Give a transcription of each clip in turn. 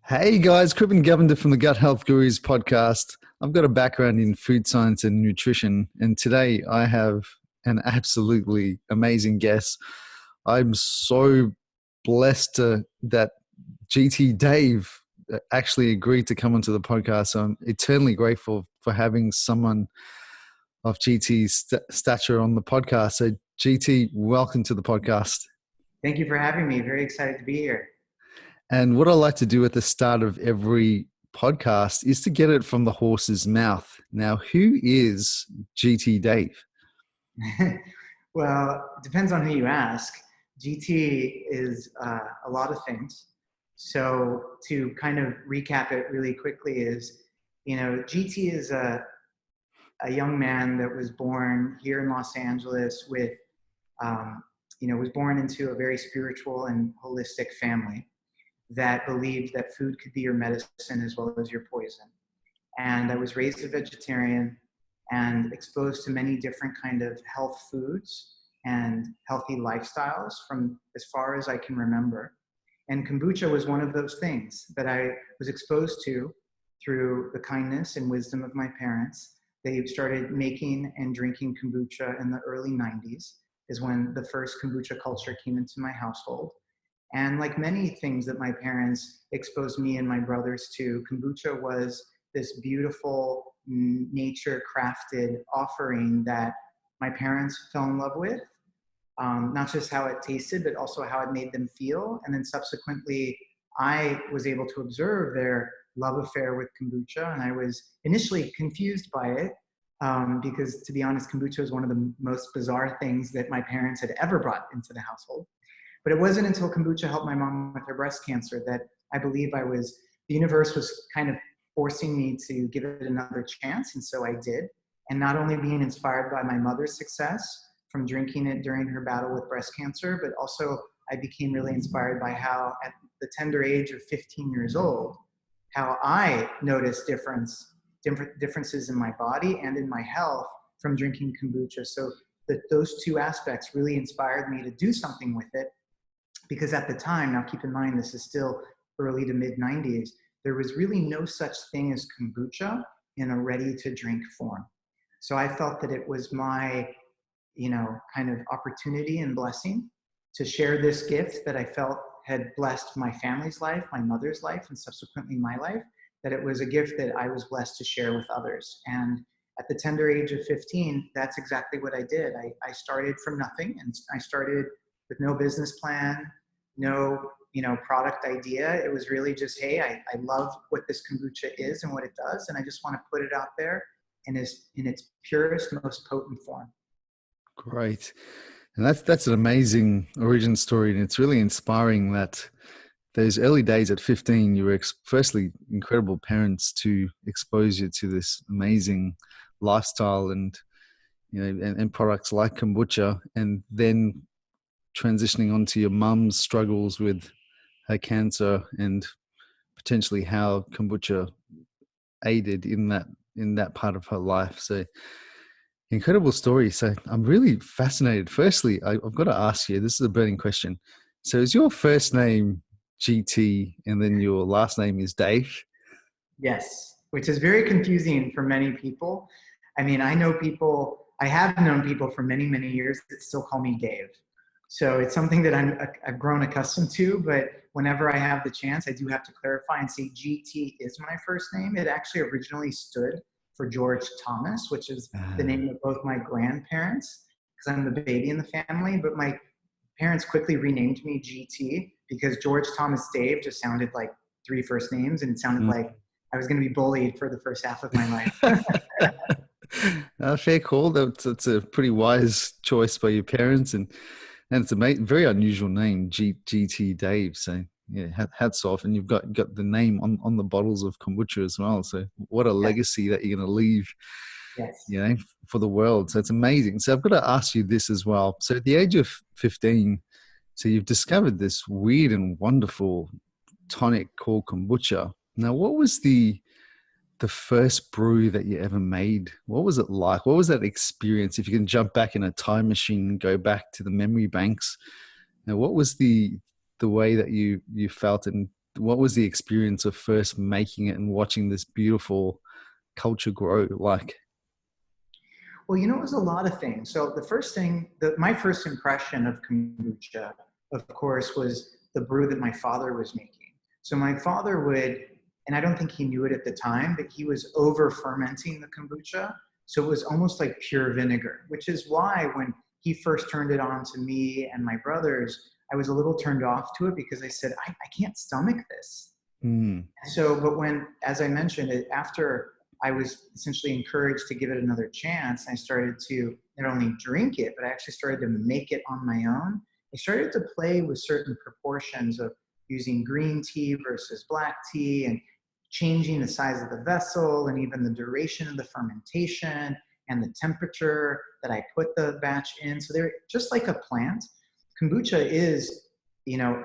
Hey guys, Crippen Govender from the Gut Health Gurus podcast. I've got a background in food science and nutrition, and today I have an absolutely amazing guest. I'm so blessed that GT Dave actually agreed to come onto the podcast. So I'm eternally grateful for having someone of GT's stature on the podcast. So GT, welcome to the podcast. Thank you for having me. Very excited to be here. And what I like to do at the start of every podcast is to get it from the horse's mouth. Now, who is GT Dave? Well, it depends on who you ask. GT is a lot of things. So to kind of recap it really quickly is, GT is a young man that was born here in Los Angeles with, was born into a very spiritual and holistic family that believed that food could be your medicine as well as your poison. And I was raised a vegetarian and exposed to many different kind of health foods and healthy lifestyles from as far as I can remember. And kombucha was one of those things that I was exposed to through the kindness and wisdom of my parents. They started making and drinking kombucha in the early 90s is when the first kombucha culture came into my household. And like many things that my parents exposed me and my brothers to, kombucha was this beautiful nature-crafted offering that my parents fell in love with. Not just how it tasted, but also how it made them feel. And then subsequently, I was able to observe their love affair with kombucha. And I was initially confused by it because, to be honest, kombucha was one of the most bizarre things that my parents had ever brought into the household. But it wasn't until kombucha helped my mom with her breast cancer that I believe the universe was kind of forcing me to give it another chance. And so I did. And not only being inspired by my mother's success from drinking it during her battle with breast cancer, but also I became really inspired by how at the tender age of 15 years old, how I noticed differences in my body and in my health from drinking kombucha. So those two aspects really inspired me to do something with it. Because at the time, now keep in mind, this is still early to mid 90s, there was really no such thing as kombucha in a ready to drink form. So I felt that it was my, kind of opportunity and blessing to share this gift that I felt had blessed my family's life, my mother's life, and subsequently my life, that it was a gift that I was blessed to share with others. And at the tender age of 15, that's exactly what I did. I started from nothing, and I started with no business plan, no, product idea. It was really just, hey, I love what this kombucha is and what it does, and I just want to put it out there in its purest, most potent form. Great. And that's an amazing origin story. And it's really inspiring that those early days at 15, you were firstly incredible parents to expose you to this amazing lifestyle and, and products like kombucha, and then transitioning onto your mum's struggles with her cancer and potentially how kombucha aided in that part of her life. So incredible story. So I'm really fascinated. Firstly, I've got to ask you, this is a burning question. So is your first name GT and then your last name is Dave? Yes, which is very confusing for many people. I mean, I have known people for many, many years that still call me Dave. So it's something that I've grown accustomed to, but whenever I have the chance, I do have to clarify and say GT is my first name. It actually originally stood for George Thomas, which is the name of both my grandparents, because I'm the baby in the family, but my parents quickly renamed me GT because George Thomas Dave just sounded like three first names, and it sounded like I was going to be bullied for the first half of my life. Fair call. That's a pretty wise choice by your parents, and it's a very unusual name, GT Dave. So yeah, hats off. And you've got the name on the bottles of kombucha as well. So what a legacy that you're going to leave, yes, for the world. So it's amazing. So I've got to ask you this as well. So at the age of 15, so you've discovered this weird and wonderful tonic called kombucha. Now, what was the first brew that you ever made? What was it like? What was that experience? If you can jump back in a time machine and go back to the memory banks, now what was the way that you felt, and what was the experience of first making it and watching this beautiful culture grow like? Well, it was a lot of things. So the first thing, my first impression of kombucha, of course, was the brew that my father was making. So my father would, and I don't think he knew it at the time, but he was over fermenting the kombucha. So it was almost like pure vinegar, which is why when he first turned it on to me and my brothers, I was a little turned off to it because I said, I can't stomach this. Mm. So, but when, as I mentioned, after I was essentially encouraged to give it another chance, I started to not only drink it, but I actually started to make it on my own. I started to play with certain proportions of using green tea versus black tea and changing the size of the vessel and even the duration of the fermentation and the temperature that I put the batch in. So they're just like a plant. Kombucha is,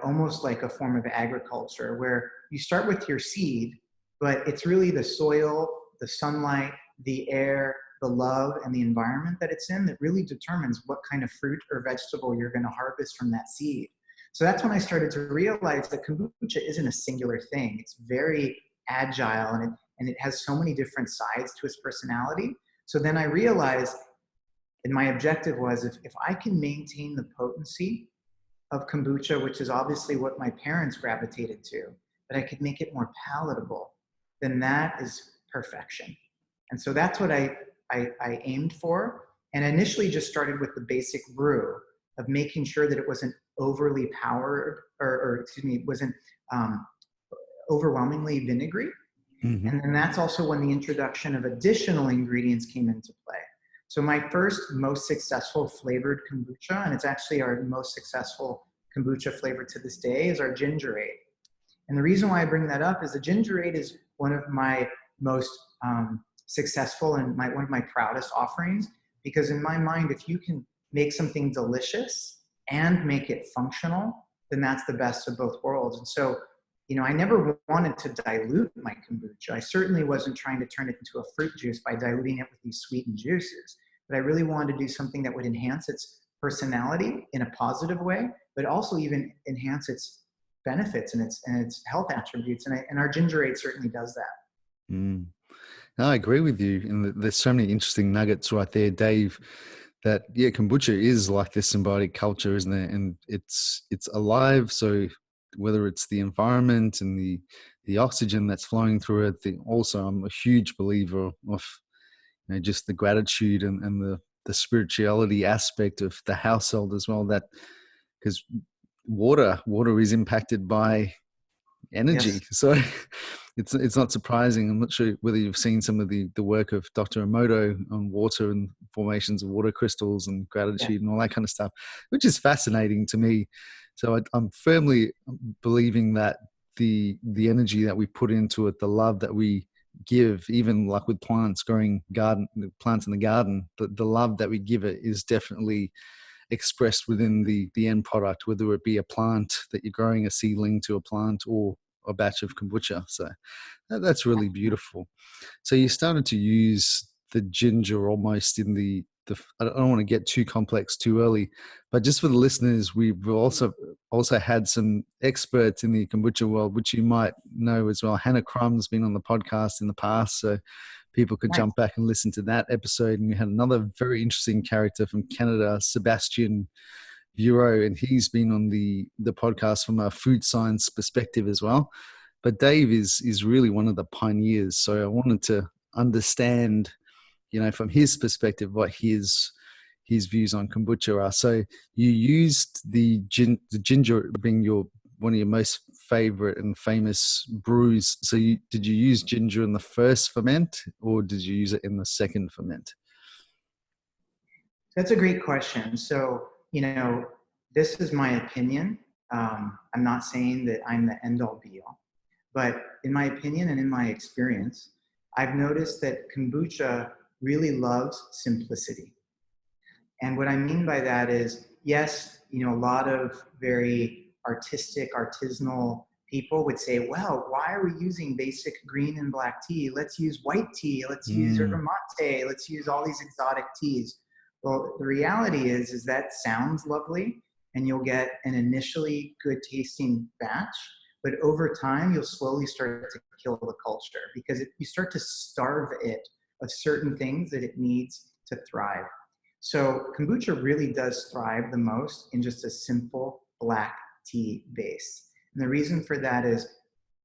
almost like a form of agriculture where you start with your seed, but it's really the soil, the sunlight, the air, the love, and the environment that it's in that really determines what kind of fruit or vegetable you're going to harvest from that seed. So that's when I started to realize that kombucha isn't a singular thing. It's very agile, and it has so many different sides to its personality. So then I realized, and my objective was, if I can maintain the potency of kombucha, which is obviously what my parents gravitated to, but I could make it more palatable, then that is perfection. And so that's what I aimed for. And I initially just started with the basic brew of making sure that it wasn't overly powered, or excuse me, wasn't overwhelmingly vinegary. Mm-hmm. And then that's also when the introduction of additional ingredients came into play. So my first most successful flavored kombucha, and it's actually our most successful kombucha flavor to this day, is our gingerade. And the reason why I bring that up is the gingerade is one of my most successful and one of my proudest offerings, because in my mind, if you can make something delicious and make it functional, then that's the best of both worlds. And so, I never wanted to dilute my kombucha. I certainly wasn't trying to turn it into a fruit juice by diluting it with these sweetened juices, but I really wanted to do something that would enhance its personality in a positive way, but also even enhance its benefits and its health attributes. And our gingerade certainly does that. Mm. No, I agree with you. And there's so many interesting nuggets right there, Dave, that, yeah, kombucha is like this symbiotic culture, isn't it? And it's alive. So whether it's the environment and the oxygen that's flowing through it, also I'm a huge believer of just the gratitude and the spirituality aspect of the household as well, that because water is impacted by energy. Yes. So it's not surprising. I'm not sure whether you've seen some of the work of Dr. Emoto on water and formations of water crystals and gratitude and all that kind of stuff, which is fascinating to me. So I'm firmly believing that the energy that we put into it, the love that we give, even like with plants in the garden, the love that we give it is definitely expressed within the end product, whether it be a plant that you're growing, a seedling to a plant, or a batch of kombucha. So that's really beautiful. So you started to use the ginger almost in the I don't want to get too complex too early, but just for the listeners, we've also had some experts in the kombucha world, which you might know as well. Hannah Crum's been on the podcast in the past, so people could jump back and listen to that episode. And we had another very interesting character from Canada, Sebastian Bureau, and he's been on the podcast from a food science perspective as well. But Dave is really one of the pioneers. So I wanted to understand, from his perspective, what his views on kombucha are. So you used the ginger being one of your most favorite and famous brews. So did you use ginger in the first ferment, or did you use it in the second ferment? That's a great question. So, this is my opinion. I'm not saying that I'm the end all be all, but in my opinion and in my experience, I've noticed that kombucha really loves simplicity. And what I mean by that is, yes, a lot of very artistic, artisanal people would say, well, why are we using basic green and black tea? Let's use white tea. Let's use yerba mate. Let's use all these exotic teas. Well, the reality is that sounds lovely and you'll get an initially good tasting batch. but over time, you'll slowly start to kill the culture because you start to starve it of certain things that it needs to thrive. So kombucha really does thrive the most in just a simple black tea base. And the reason for that is,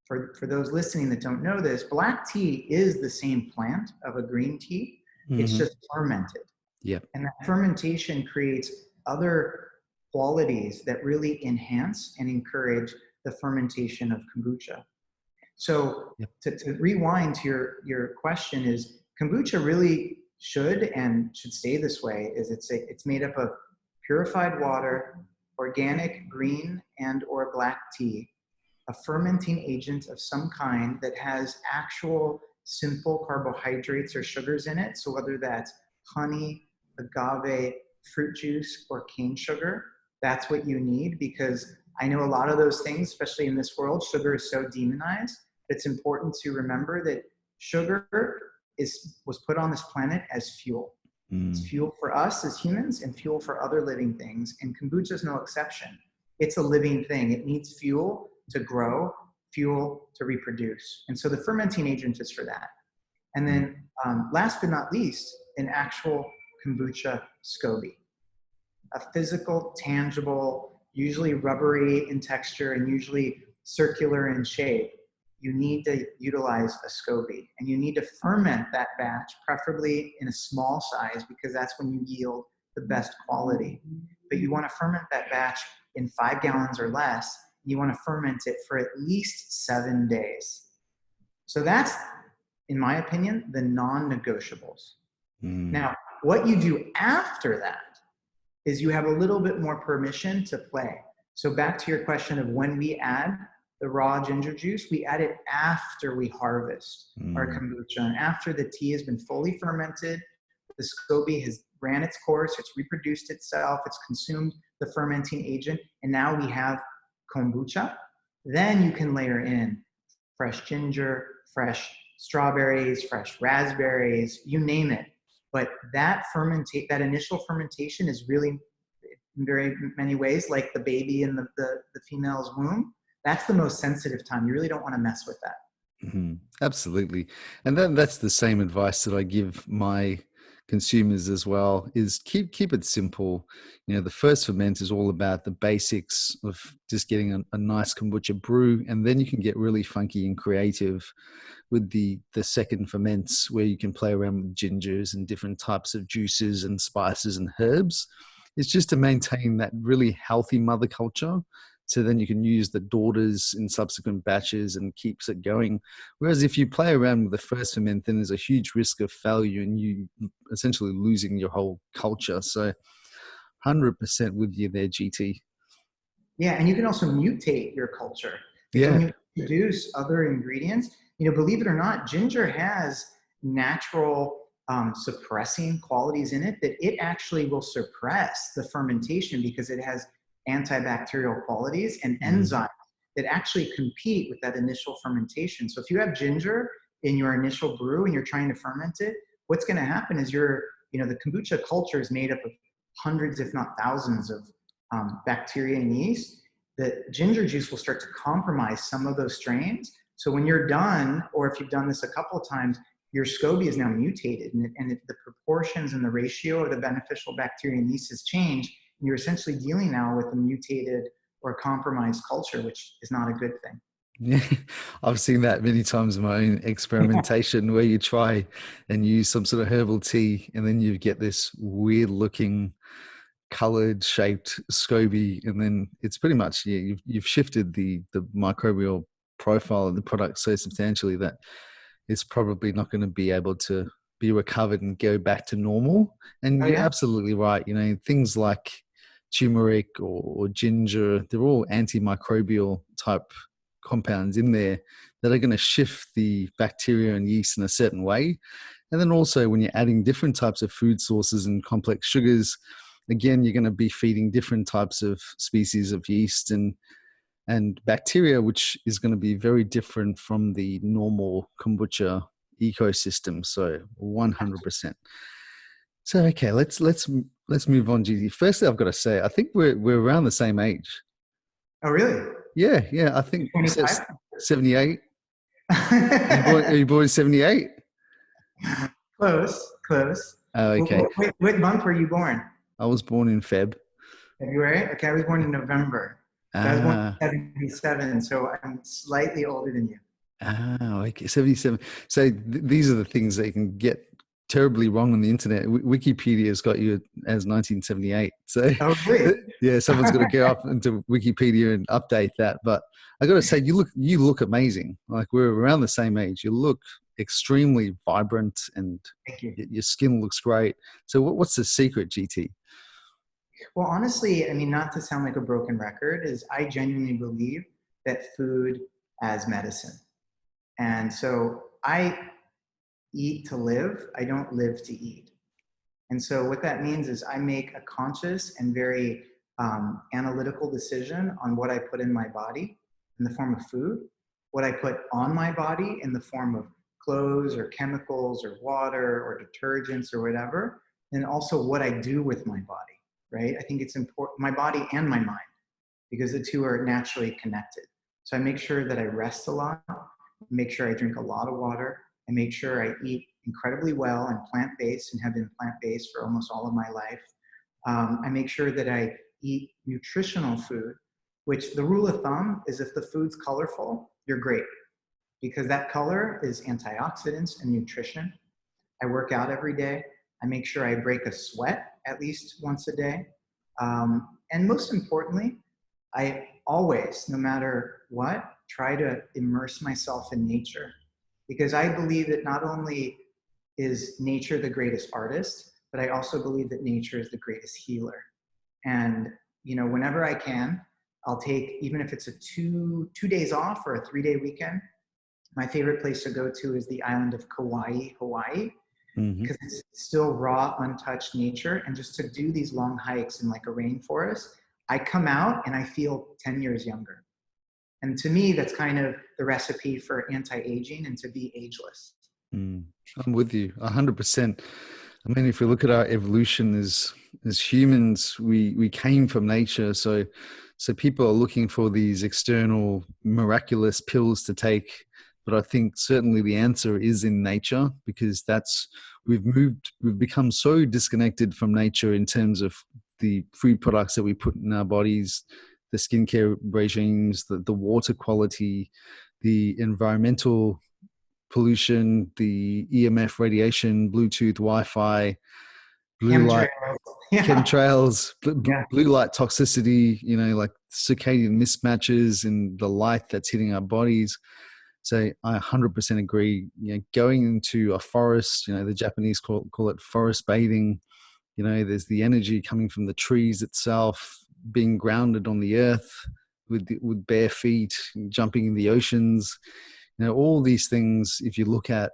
for those listening that don't know this, black tea is the same plant of a green tea. It's just fermented. Yeah. And that fermentation creates other qualities that really enhance and encourage the fermentation of kombucha. So to rewind to your question is, kombucha really should stay this way. Is it's made up of purified water, organic green and or black tea, a fermenting agent of some kind that has actual simple carbohydrates or sugars in it. So whether that's honey, agave, fruit juice, or cane sugar, that's what you need, because I know a lot of those things, especially in this world, sugar is so demonized. It's important to remember that sugar was put on this planet as fuel. It's fuel for us as humans and fuel for other living things. And kombucha is no exception. It's a living thing. It needs fuel to grow, fuel to reproduce. And so the fermenting agent is for that. And then last but not least, an actual kombucha SCOBY, a physical, tangible, usually rubbery in texture and usually circular in shape. You need to utilize a SCOBY, and you need to ferment that batch, preferably in a small size, because that's when you yield the best quality. But you want to ferment that batch in 5 gallons or less. You want to ferment it for at least 7 days. So that's, in my opinion, the non-negotiables. Now, what you do after that is you have a little bit more permission to play. So back to your question of when we add the raw ginger juice, we add it after we harvest our kombucha, and after the tea has been fully fermented, the SCOBY has ran its course, it's reproduced itself, it's consumed the fermenting agent, and now we have kombucha. Then you can layer in fresh ginger, fresh strawberries, fresh raspberries, you name it. But that initial fermentation is really, in very many ways, like the baby in the female's womb. That's the most sensitive time. You really don't want to mess with that. Absolutely. And that's the same advice that I give my consumers as well, is keep it simple. You know, the first ferment is all about the basics of just getting a nice kombucha brew, and then you can get really funky and creative with the second ferments, where you can play around with gingers and different types of juices and spices and herbs. It's just to maintain that really healthy mother culture, so then you can use the daughters in subsequent batches and keeps it going. Whereas if you play around with the first ferment, then there's a huge risk of failure and you essentially losing your whole culture. So 100% with you there, GT. Yeah, and you can also mutate your culture. Yeah. When you introduce other ingredients, you know, believe it or not, ginger has natural suppressing qualities in it, that it actually will suppress the fermentation because it has antibacterial qualities and enzymes that actually compete with that initial fermentation. So if you have ginger in your initial brew and you're trying to ferment it, what's going to happen is the kombucha culture is made up of hundreds, if not thousands, of bacteria and yeast. The ginger juice will start to compromise some of those strains. So when you're done, or if you've done this a couple of times, your SCOBY is now mutated, and if the proportions and the ratio of the beneficial bacteria and yeast has changed, you're essentially dealing now with a mutated or compromised culture, which is not a good thing. Yeah, I've seen that many times in my own experimentation where you try and use some sort of herbal tea and then you get this weird looking colored shaped SCOBY, and then it's pretty much, you've shifted the microbial profile of the product so substantially that it's probably not going to be able to be recovered and go back to normal. And you're absolutely right. You know, things like turmeric or ginger, they're all antimicrobial type compounds in there that are going to shift the bacteria and yeast in a certain way. And then also when you're adding different types of food sources and complex sugars, again, you're going to be feeding different types of species of yeast and bacteria, which is going to be very different from the normal kombucha ecosystem. So 100%. So, okay, let's move on, GT. Firstly, I've got to say, I think we're around the same age. Oh, really? Yeah, yeah. I think you said 25? 78. Are you born in 78? Close, close. Oh, okay. What month were you born? I was born in Feb. February? Okay, I was born in November. So I was born Ah, in 77, so I'm slightly older than you. okay. 77. So these are the things that you can get terribly wrong on the internet. Wikipedia's got you as 1978. So Oh, really? yeah, someone's got to go up into Wikipedia and update that. But I got to say, you look amazing. Like we're around the same age. You look extremely vibrant, and Thank you. your skin looks great. So what's the secret, GT? Well, honestly, I mean, not to sound like a broken record, is I genuinely believe that food as medicine. And so I eat to live, I don't live to eat. And so what that means is I make a conscious and very analytical decision on what I put in my body in the form of food, what I put on my body in the form of clothes or chemicals or water or detergents or whatever, and also what I do with my body, right? I think it's important, my body and my mind, because the two are naturally connected. So I make sure that I rest a lot, make sure I drink a lot of water, and make sure I eat incredibly well and plant-based and have been plant-based for almost all of my life. I make sure that I eat nutritional food, which the rule of thumb is if the food's colorful, you're great, because that color is antioxidants and nutrition. I work out every day. I make sure I break a sweat at least once a day. And most importantly, I always, no matter what, try to immerse myself in nature, because I believe that not only is nature the greatest artist, but I also believe that nature is the greatest healer. And you know, whenever I can, I'll take, even if it's a two days off or a 3-day weekend, my favorite place to go to is the island of Kauai, Hawaii, Mm-hmm. because it's still raw, untouched nature. And just to do these long hikes in like a rainforest, I come out and I feel 10 years younger. And to me, that's kind of the recipe for anti-aging and to be ageless. I'm with you 100%. I mean, if we look at our evolution as humans, we came from nature. So people are looking for these external miraculous pills to take. But I think certainly the answer is in nature, because we've become so disconnected from nature in terms of the food products that we put in our bodies, the skincare regimes, the water quality, the environmental pollution, the EMF radiation, Bluetooth, Wi-Fi, blue light, Chemtrails. Yeah. chemtrails, Yeah. blue light toxicity, like circadian mismatches and the light that's hitting our bodies. So I 100% agree. Going into a forest, the Japanese call it forest bathing. There's the energy coming from the trees itself, being grounded on the earth with bare feet, jumping in the oceans. All these things, if you look at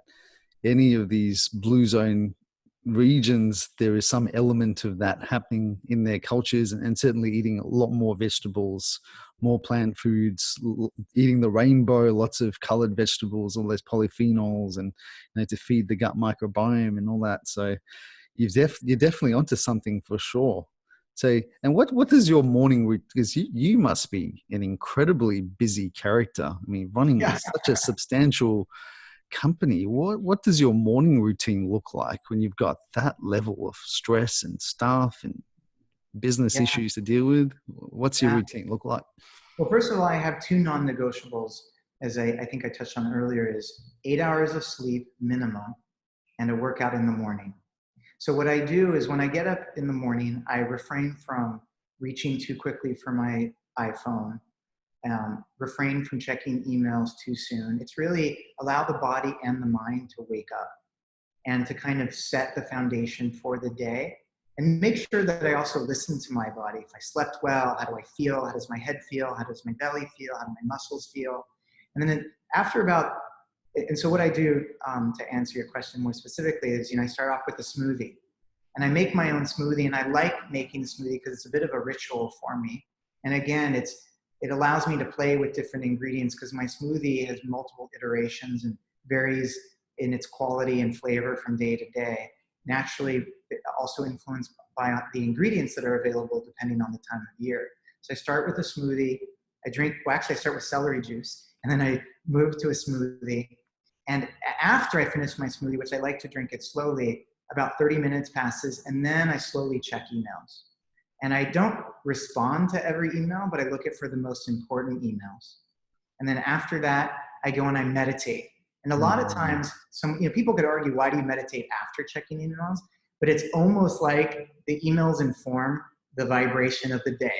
any of these blue zone regions, there is some element of that happening in their cultures, and certainly eating a lot more vegetables, more plant foods, eating the rainbow, lots of colored vegetables, all those polyphenols, and to feed the gut microbiome and all that. So you're definitely onto something for sure. So, and what does your morning, because you must be an incredibly busy character. I mean, running Yeah. such a substantial company, what does your morning routine look like when you've got that level of stress and staff and business Yeah. issues to deal with? What's your Yeah. routine look like? Well, first of all, I have two non-negotiables, as I think I touched on earlier, is 8 hours of sleep minimum and a workout in the morning. So what I do is when I get up in the morning, I refrain from reaching too quickly for my iPhone, refrain from checking emails too soon. It's really allow the body and the mind to wake up and to kind of set the foundation for the day, and make sure that I also listen to my body. If I slept well, how do I feel? How does my head feel? How does my belly feel? How do my muscles feel? And then after about, and so what I do to answer your question more specifically is, I start off with a smoothie. And I make my own smoothie, and I like making the smoothie because it's a bit of a ritual for me. And again, it allows me to play with different ingredients, because my smoothie has multiple iterations and varies in its quality and flavor from day to day. Naturally, also influenced by the ingredients that are available depending on the time of year. So I start with a smoothie. well, actually I start with celery juice, and then I move to a smoothie. And after I finish my smoothie, which I like to drink it slowly, about 30 minutes passes, and then I slowly check emails. And I don't respond to every email, but I look at for the most important emails. And then after that, I go and I meditate. And a lot of times, people could argue, why do you meditate after checking emails? But it's almost like the emails inform the vibration of the day.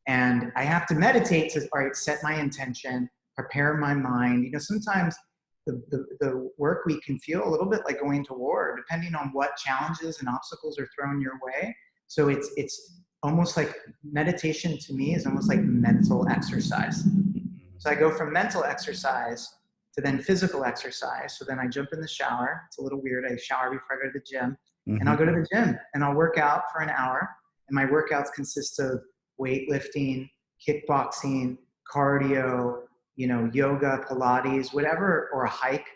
And I have to meditate to, all right, set my intention, prepare my mind. Sometimes the work week can feel a little bit like going to war, depending on what challenges and obstacles are thrown your way. So it's almost like meditation to me is almost like mental exercise. So I go from mental exercise to then physical exercise. So then I jump in the shower. It's a little weird. I shower before I go to the gym. And I'll go to the gym and I'll work out for an hour. And my workouts consist of weightlifting, kickboxing, cardio, yoga, Pilates, whatever, or a hike,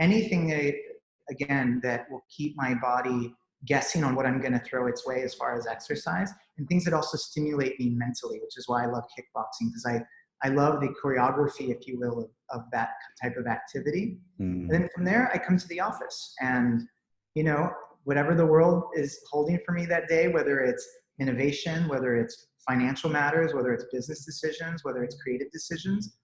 anything that will keep my body guessing on what I'm going to throw its way as far as exercise, and things that also stimulate me mentally, which is why I love kickboxing, because I love the choreography, if you will, of that type of activity. And then from there, I come to the office, and, whatever the world is holding for me that day, whether it's innovation, whether it's financial matters, whether it's business decisions, whether it's creative decisions,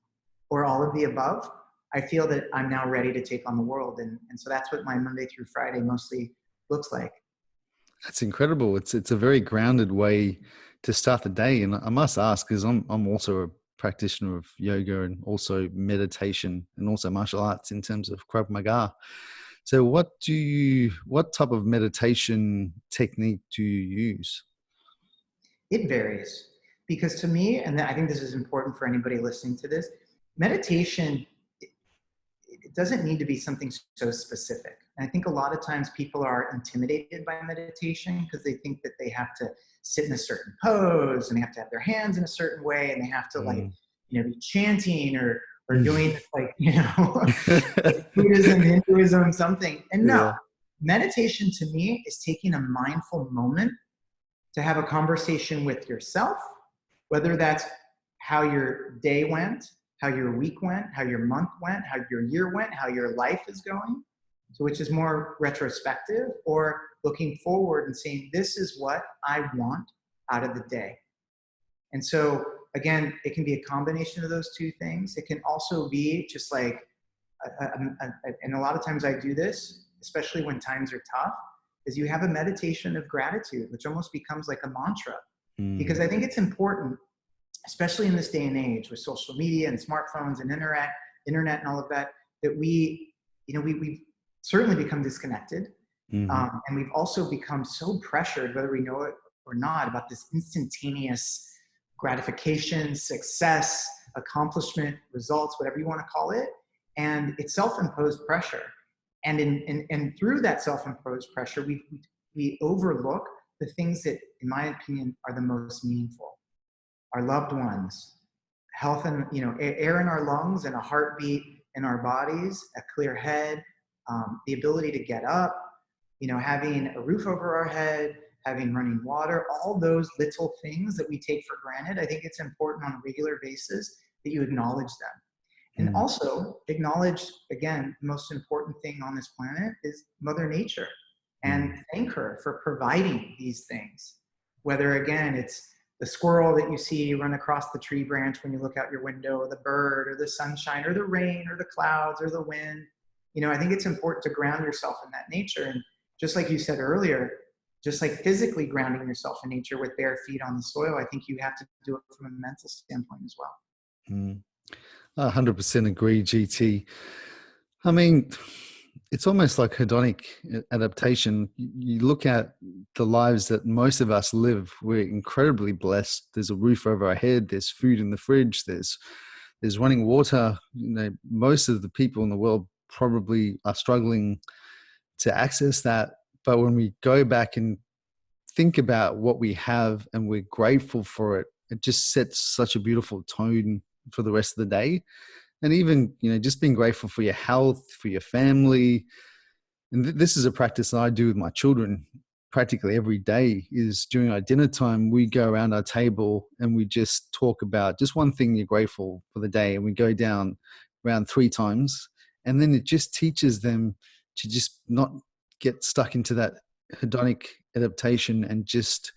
or all of the above, I feel that I'm now ready to take on the world. And so that's what my Monday through Friday mostly looks like. That's incredible. It's a very grounded way to start the day. And I must ask, because I'm also a practitioner of yoga and also meditation and also martial arts in terms of Krav Maga. So what type of meditation technique do you use? It varies, because to me, and I think this is important for anybody listening to this, meditation, it doesn't need to be something so specific. And I think a lot of times people are intimidated by meditation because they think that they have to sit in a certain pose and they have to have their hands in a certain way and they have to be chanting or doing Buddhism, Hinduism, something. And no, meditation to me is taking a mindful moment to have a conversation with yourself, whether that's how your day went, how your week went, how your month went, how your year went, how your life is going. So which is more retrospective, or looking forward and saying, this is what I want out of the day. And so again, it can be a combination of those two things. It can also be just like, and a lot of times I do this, especially when times are tough, is you have a meditation of gratitude, which almost becomes like a mantra. Because I think it's important, especially in this day and age with social media and smartphones and internet and all of that, that we've certainly become disconnected. And we've also become so pressured, whether we know it or not, about this instantaneous gratification, success, accomplishment, results, whatever you want to call it. And it's self-imposed pressure. And through that self-imposed pressure, we overlook the things that, in my opinion, are the most meaningful. Our loved ones, health and, air in our lungs and a heartbeat in our bodies, a clear head, the ability to get up, having a roof over our head, having running water, all those little things that we take for granted. I think it's important on a regular basis that you acknowledge them. And also acknowledge, again, the most important thing on this planet is Mother Nature, and thank her for providing these things. Whether, again, it's the squirrel that you see run across the tree branch when you look out your window, or the bird, or the sunshine, or the rain, or the clouds, or the wind. I think it's important to ground yourself in that nature. And just like you said earlier, just like physically grounding yourself in nature with bare feet on the soil, I think you have to do it from a mental standpoint as well. 100% agree, GT. I mean, it's almost like hedonic adaptation. You look at the lives that most of us live, we're incredibly blessed. There's a roof over our head, there's food in the fridge, there's running water. Most of the people in the world probably are struggling to access that. But when we go back and think about what we have and we're grateful for it, it just sets such a beautiful tone for the rest of the day. And even, just being grateful for your health, for your family. And this is a practice that I do with my children practically every day is during our dinner time, we go around our table and we just talk about just one thing you're grateful for the day. And we go down around 3 times. And then it just teaches them to just not get stuck into that hedonic adaptation and just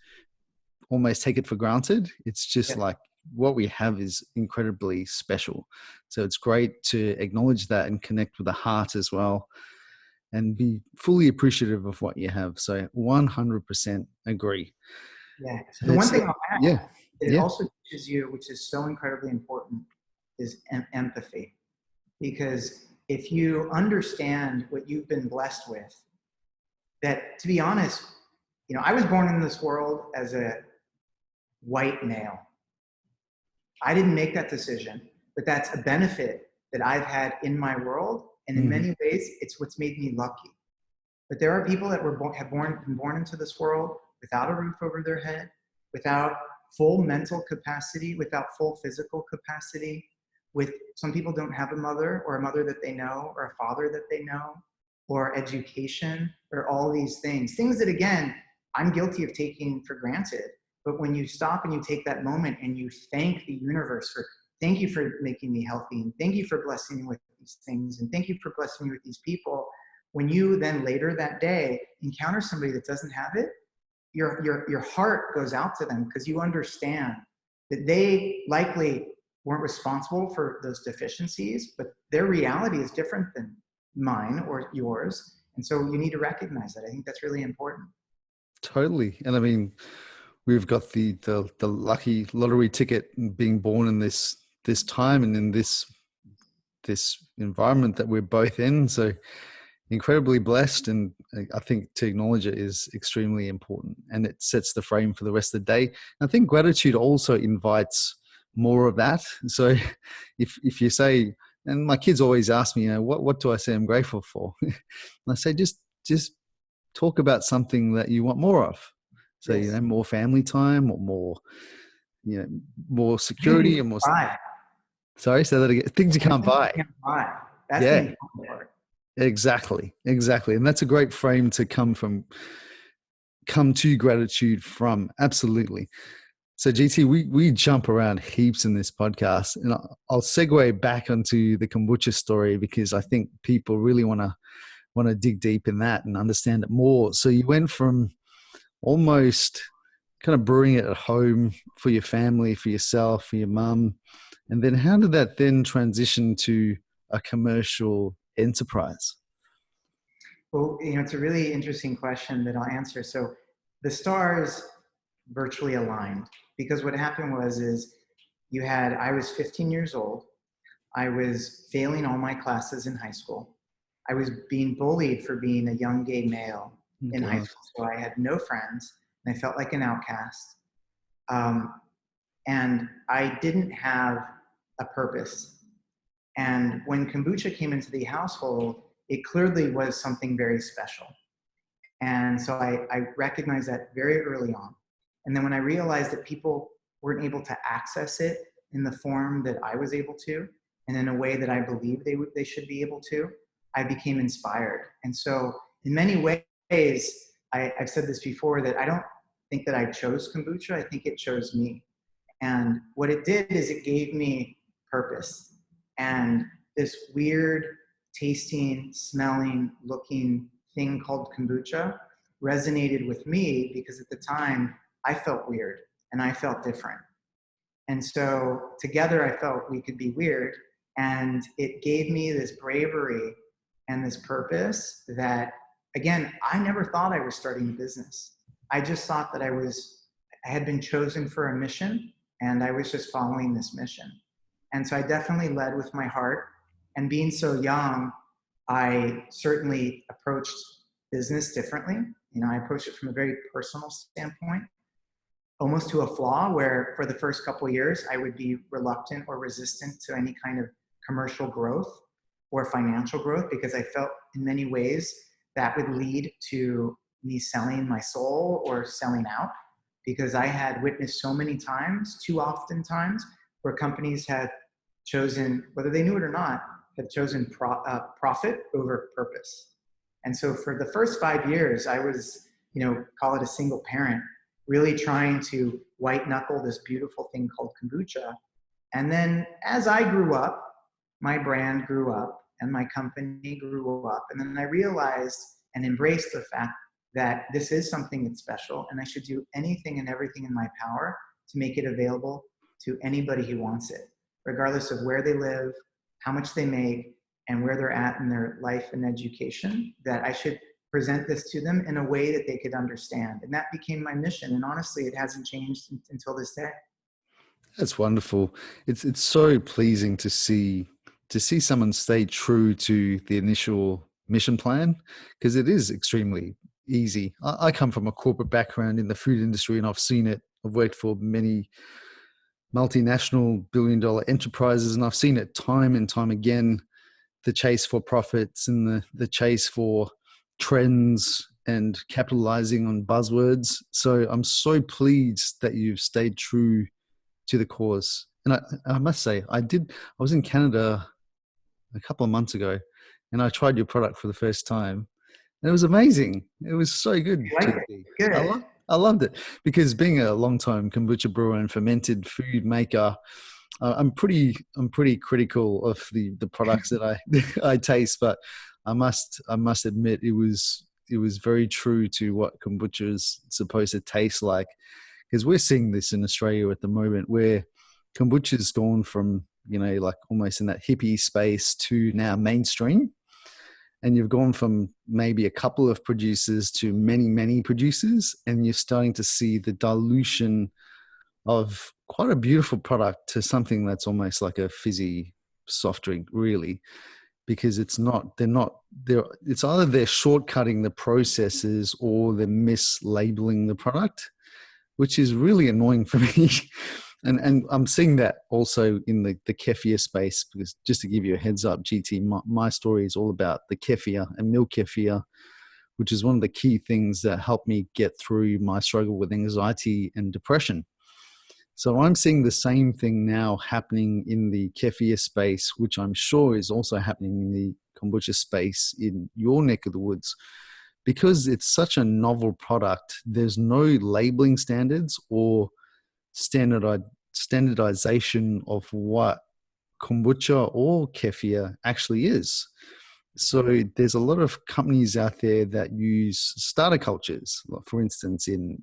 almost take it for granted. It's just Yeah. like what we have is incredibly special. So it's great to acknowledge that and connect with the heart as well and be fully appreciative of what you have. So 100% agree. Yeah. So The one it's, thing I'll add yeah, that it yeah, also teaches you, which is so incredibly important, is empathy. Because if you understand what you've been blessed with, that to be honest, I was born in this world as a white male. I didn't make that decision, but that's a benefit that I've had in my world. And in many ways, it's what's made me lucky. But there are people that been born into this world without a roof over their head, without full mental capacity, without full physical capacity. With some people don't have a mother or a mother that they know or a father that they know or education or all these things that, again, I'm guilty of taking for granted. But when you stop and you take that moment and you thank the universe for, thank you for making me healthy, and thank you for blessing me with these things, and thank you for blessing me with these people. When you then later that day encounter somebody that doesn't have it, your heart goes out to them because you understand that they likely weren't responsible for those deficiencies, but their reality is different than mine or yours. And so you need to recognize that. I think that's really important. totally. And I mean, we've got the lucky lottery ticket being born in this time and in this environment that we're both in. So incredibly blessed, and I think to acknowledge it is extremely important, and it sets the frame for the rest of the day. I think gratitude also invites more of that. So if you say, and my kids always ask me, what do I say I'm grateful for? And I say, just talk about something that you want more of. So, Yes. more family time or more security and more. Buy. Sorry, say that again. Things you can't buy. You can't buy. That's the Yeah, important part. exactly. And that's a great frame to come to gratitude from. Absolutely. So GT, we jump around heaps in this podcast, and I'll segue back onto the kombucha story because I think people really want to dig deep in that and understand it more. So you went from almost kind of brewing it at home for your family, for yourself, for your mum, and then how did that then transition to a commercial enterprise? Well, it's a really interesting question that I'll answer. So the stars virtually aligned because what happened is I was 15 years old. I was failing all my classes in high school. I was being bullied for being a young gay male in high God. school. So I had no friends and I felt like an outcast. And I didn't have a purpose. And when kombucha came into the household, it clearly was something very special. And so I recognized that very early on. And then when I realized that people weren't able to access it in the form that I was able to, and in a way that I believed they should be able to, I became inspired. And so in many ways, I've said this before, that I don't think that I chose kombucha, I think it chose me. And what it did is it gave me purpose. And this weird tasting, smelling, looking thing called kombucha resonated with me because at the time I felt weird and I felt different. And so together I felt we could be weird. And it gave me this bravery and this purpose that, again, I never thought I was starting a business. I just thought that I had been chosen for a mission and I was just following this mission. And so I definitely led with my heart. And being so young, I certainly approached business differently. I approached it from a very personal standpoint, almost to a flaw where for the first couple of years, I would be reluctant or resistant to any kind of commercial growth or financial growth because I felt in many ways that would lead to me selling my soul or selling out, because I had witnessed so many times, too often times, where companies had chosen, whether they knew it or not, had chosen profit over purpose. And so for the first 5 years, I was call it a single parent, really trying to white knuckle this beautiful thing called kombucha. And then as I grew up, my brand grew up and my company grew up. And then I realized and embraced the fact that this is something that's special, and I should do anything and everything in my power to make it available to anybody who wants it, regardless of where they live, how much they make, and where they're at in their life and education, that I should present this to them in a way that they could understand. And that became my mission. And honestly, it hasn't changed until this day. That's wonderful. It's so pleasing to see someone stay true to the initial mission plan, because it is extremely easy. I come from a corporate background in the food industry, and I've seen it. I've worked for many multinational billion-dollar enterprises, and I've seen it time and time again, the chase for profits and the chase for trends and capitalizing on buzzwords. So I'm so pleased that you've stayed true to the cause. And I must say, I was in Canada a couple of months ago, and I tried your product for the first time. And it was amazing. It was so good. You like it? Good. I loved it, because being a long-time kombucha brewer and fermented food maker, I'm pretty critical of the products that I taste. But I must admit, it was very true to what kombucha is supposed to taste like, because we're seeing this in Australia at the moment, where kombucha's gone from, like almost in that hippie space to now mainstream. And you've gone from maybe a couple of producers to many, many producers, and you're starting to see the dilution of quite a beautiful product to something that's almost like a fizzy soft drink, really, because it's either they're shortcutting the processes or they're mislabeling the product, which is really annoying for me. And I'm seeing that also in the kefir space, because just to give you a heads up, GT, my story is all about the kefir and milk kefir, which is one of the key things that helped me get through my struggle with anxiety and depression. So I'm seeing the same thing now happening in the kefir space, which I'm sure is also happening in the kombucha space in your neck of the woods. Because it's such a novel product, there's no labeling standards or standardization of what kombucha or kefir actually is. So there's a lot of companies out there that use starter cultures. For instance, in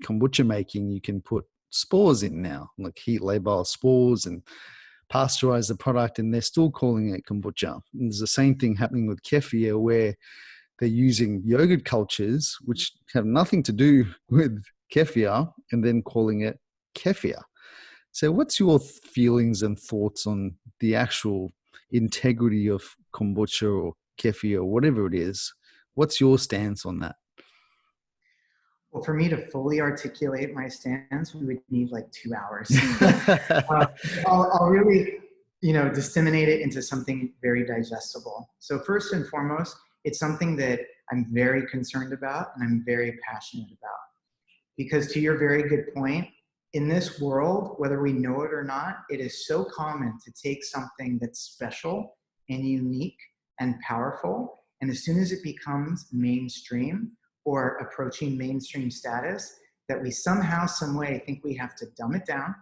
kombucha making, you can put spores in now, like heat labile spores, and pasteurize the product, and they're still calling it kombucha. And there's the same thing happening with kefir, where they're using yogurt cultures, which have nothing to do with kefir, and then calling it kefir. So what's your feelings and thoughts on the actual integrity of kombucha or kefir or whatever it is? What's your stance on that? Well, for me to fully articulate my stance, we would need like 2 hours. I'll really, disseminate it into something very digestible. So first and foremost, it's something that I'm very concerned about and I'm very passionate about. Because to your very good point, in this world, whether we know it or not, it is so common to take something that's special and unique and powerful, and as soon as it becomes mainstream or approaching mainstream status, that we somehow, some way think we have to dumb it down,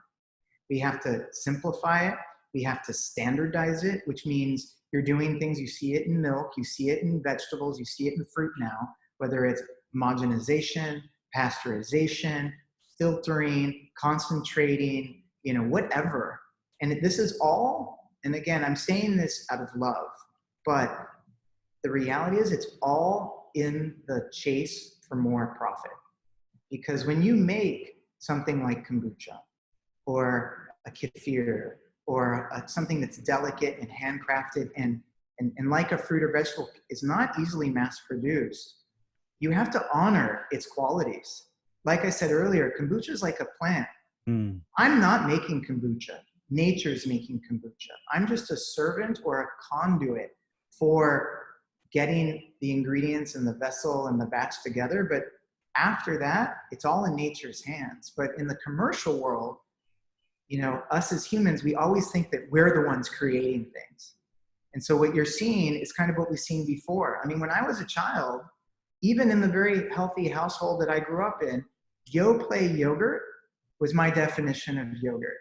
we have to simplify it, we have to standardize it, which means you're doing things, you see it in milk, you see it in vegetables, you see it in fruit now, whether it's homogenization, pasteurization, filtering, concentrating, whatever. And this is all, and again, I'm saying this out of love, but the reality is it's all in the chase for more profit. Because when you make something like kombucha or a kefir or something that's delicate and handcrafted and like a fruit or vegetable is not easily mass produced, you have to honor its qualities. Like I said earlier, kombucha is like a plant. I'm not making kombucha. Nature's making kombucha. I'm just a servant or a conduit for getting the ingredients and the vessel and the batch together. But after that, it's all in nature's hands. But in the commercial world, us as humans, we always think that we're the ones creating things. And so what you're seeing is kind of what we've seen before. I mean, when I was a child, even in the very healthy household that I grew up in, Yoplait yogurt was my definition of yogurt.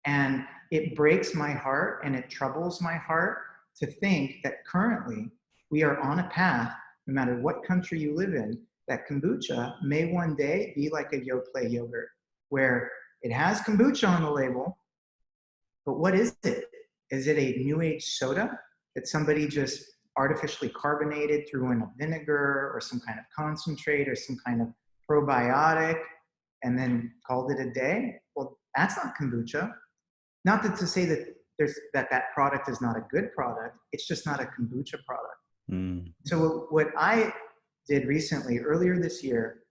And it breaks my heart and it troubles my heart to think that currently we are on a path, no matter what country you live in, that kombucha may one day be like a Yoplait yogurt, where it has kombucha on the label, but what is it? Is it a new age soda that somebody just artificially carbonated, threw in a vinegar or some kind of concentrate or some kind of probiotic and then called it a day? Well, that's not kombucha. Not that to say that that product is not a good product, it's just not a kombucha product. Mm. So what I did recently, earlier this year,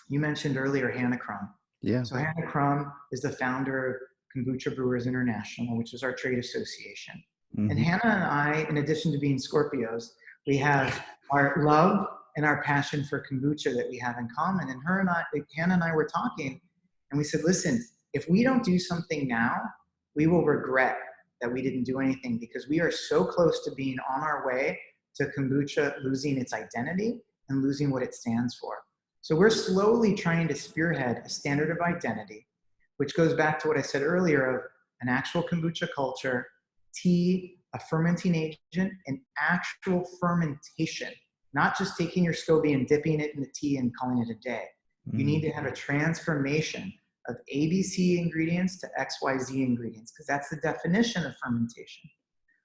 you mentioned earlier Hannah Crum. Yeah. So Hannah Crum is the founder of Kombucha Brewers International, which is our trade association. Mm-hmm. And Hannah and I, in addition to being Scorpios, we have our love and our passion for kombucha that we have in common. And Hannah and I were talking, and we said, listen, if we don't do something now, we will regret that we didn't do anything, because we are so close to being on our way to kombucha losing its identity and losing what it stands for. So we're slowly trying to spearhead a standard of identity, which goes back to what I said earlier of an actual kombucha culture, tea, a fermenting agent, and actual fermentation, not just taking your SCOBY and dipping it in the tea and calling it a day. Mm-hmm. You need to have a transformation of ABC ingredients to XYZ ingredients, because that's the definition of fermentation.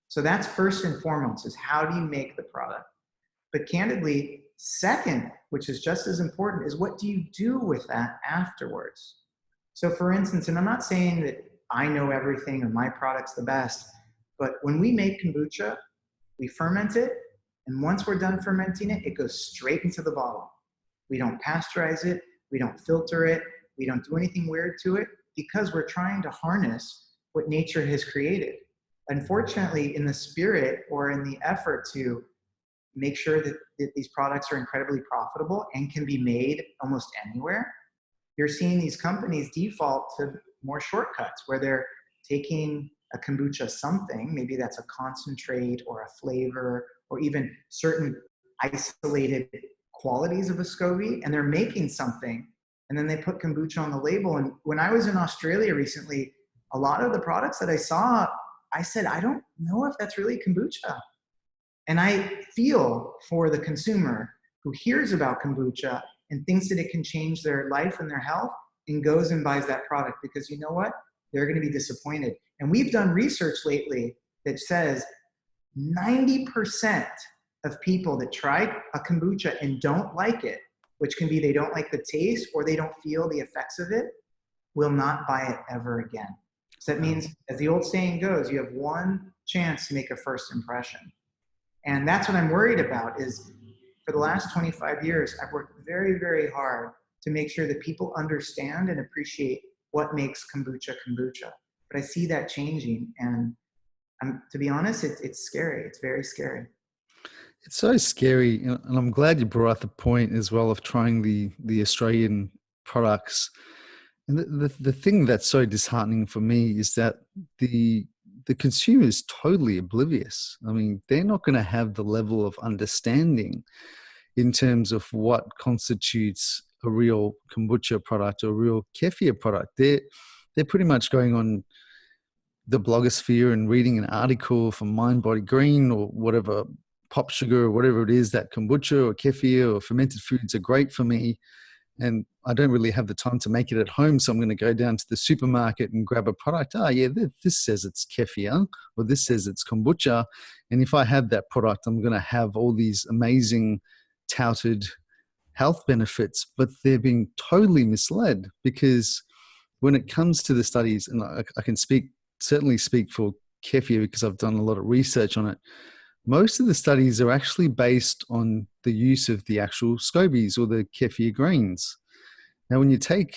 So that's first and foremost, is how do you make the product? But candidly, second, which is just as important, is what do you do with that afterwards? So for instance, and I'm not saying that I know everything or my product's the best, but when we make kombucha, we ferment it, and once we're done fermenting it, it goes straight into the bottle. We don't pasteurize it, we don't filter it, we don't do anything weird to it, because we're trying to harness what nature has created. Unfortunately, in the spirit or in the effort to make sure that these products are incredibly profitable and can be made almost anywhere, you're seeing these companies default to more shortcuts where they're taking a kombucha something, maybe that's a concentrate or a flavor or even certain isolated qualities of a SCOBY, and they're making something, and then they put kombucha on the label. And when I was in Australia recently, a lot of the products that I saw, I said, I don't know if that's really kombucha. And I feel for the consumer who hears about kombucha and thinks that it can change their life and their health and goes and buys that product, because you know what? They're going to be disappointed. And we've done research lately that says 90% of people that try a kombucha and don't like it, which can be they don't like the taste or they don't feel the effects of it, will not buy it ever again. So that means, as the old saying goes, you have one chance to make a first impression. And that's what I'm worried about. Is for the last 25 years, I've worked very, very hard to make sure that people understand and appreciate what makes kombucha kombucha. But I see that changing, and to be honest, it's scary. It's very scary. It's so scary, and I'm glad you brought up the point as well of trying the Australian products. And the thing that's so disheartening for me is that the consumer is totally oblivious. I mean, they're not going to have the level of understanding in terms of what constitutes a real kombucha product or a real kefir product. They're pretty much going on the blogosphere and reading an article from Mind Body Green or whatever, Pop Sugar or whatever it is, that kombucha or kefir or fermented foods are great for me. And I don't really have the time to make it at home, so I'm going to go down to the supermarket and grab a product. Oh, yeah, this says it's kefir, or this says it's kombucha. And if I have that product, I'm going to have all these amazing touted health benefits, but they're being totally misled, because when it comes to the studies, and I can certainly speak for kefir because I've done a lot of research on it, most of the studies are actually based on the use of the actual SCOBYs or the kefir grains. Now, when you take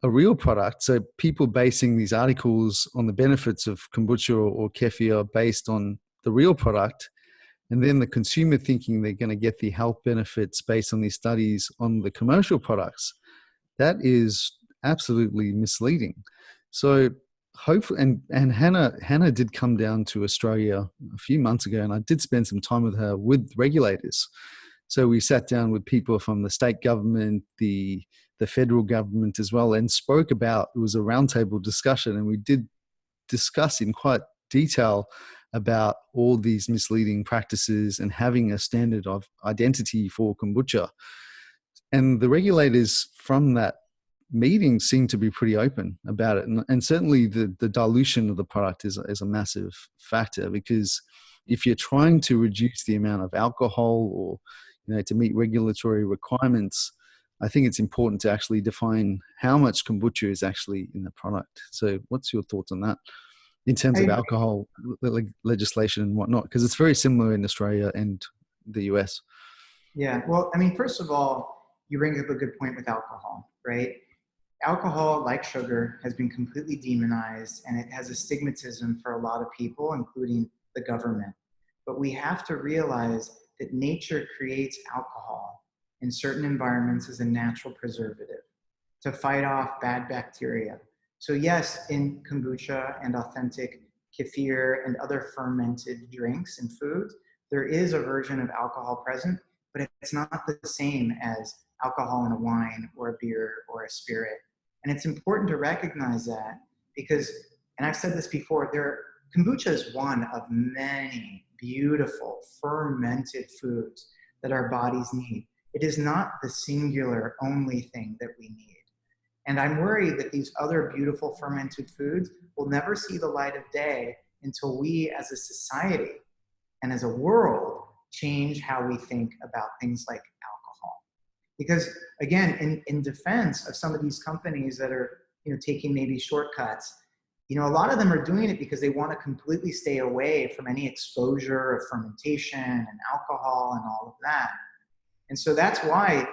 a real product, so people basing these articles on the benefits of kombucha or kefir based on the real product, and then the consumer thinking they're going to get the health benefits based on these studies on the commercial products, that is absolutely misleading. So hopefully, and Hannah did come down to Australia a few months ago, and I did spend some time with her with regulators So we sat down with people from the state government, the federal government as well, and spoke about, it was a roundtable discussion, and we did discuss in quite detail about all these misleading practices and having a standard of identity for kombucha. And the regulators from that meeting seem to be pretty open about it. And certainly the dilution of the product is a massive factor, because if you're trying to reduce the amount of alcohol or, to meet regulatory requirements, I think it's important to actually define how much kombucha is actually in the product. So what's your thoughts on that in terms of alcohol legislation and whatnot? Because it's very similar in Australia and the US. Yeah, well, I mean, first of all, you bring up a good point with alcohol, right? Alcohol, like sugar, has been completely demonized, and it has a stigmatism for a lot of people, including the government. But we have to realize that nature creates alcohol in certain environments as a natural preservative to fight off bad bacteria. So yes, in kombucha and authentic kefir and other fermented drinks and foods, there is a version of alcohol present, but it's not the same as alcohol in a wine or a beer or a spirit. And it's important to recognize that because, and I've said this before, kombucha is one of many beautiful fermented foods that our bodies need. It is not the singular only thing that we need. And I'm worried that these other beautiful fermented foods will never see the light of day until we as a society and as a world change how we think about things like alcohol. Because again, in defense of some of these companies that are taking maybe shortcuts, a lot of them are doing it because they want to completely stay away from any exposure of fermentation and alcohol and all of that. And so that's why,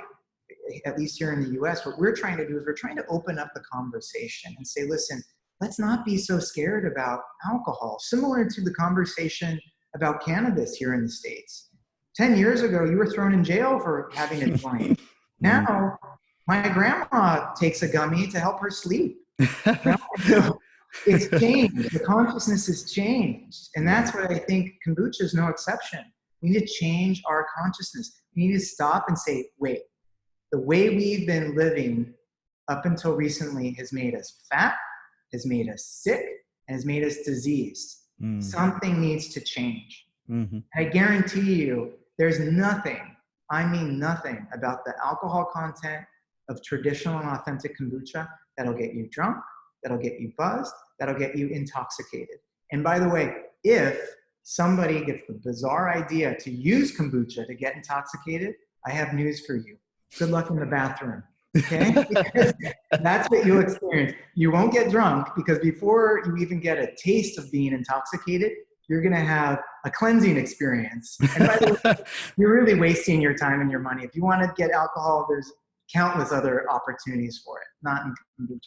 at least here in the US, what we're trying to do is we're trying to open up the conversation and say, listen, let's not be so scared about alcohol. Similar to the conversation about cannabis here in the States. 10 years ago, you were thrown in jail for having a joint. Now, my grandma takes a gummy to help her sleep. It's changed. The consciousness has changed. And that's what I think kombucha is no exception. We need to change our consciousness. We need to stop and say, wait, the way we've been living up until recently has made us fat, has made us sick, and has made us diseased. Something needs to change. Mm-hmm. I guarantee you, there's nothing, I mean nothing, about the alcohol content of traditional and authentic kombucha that'll get you drunk, that'll get you buzzed, that'll get you intoxicated. And by the way, if somebody gets the bizarre idea to use kombucha to get intoxicated, I have news for you. Good luck in the bathroom, okay? Because that's what you'll experience. You won't get drunk because before you even get a taste of being intoxicated, you're gonna have a cleansing experience. And by the way, you're really wasting your time and your money. If you wanna get alcohol, there's countless other opportunities for it, not in kombucha.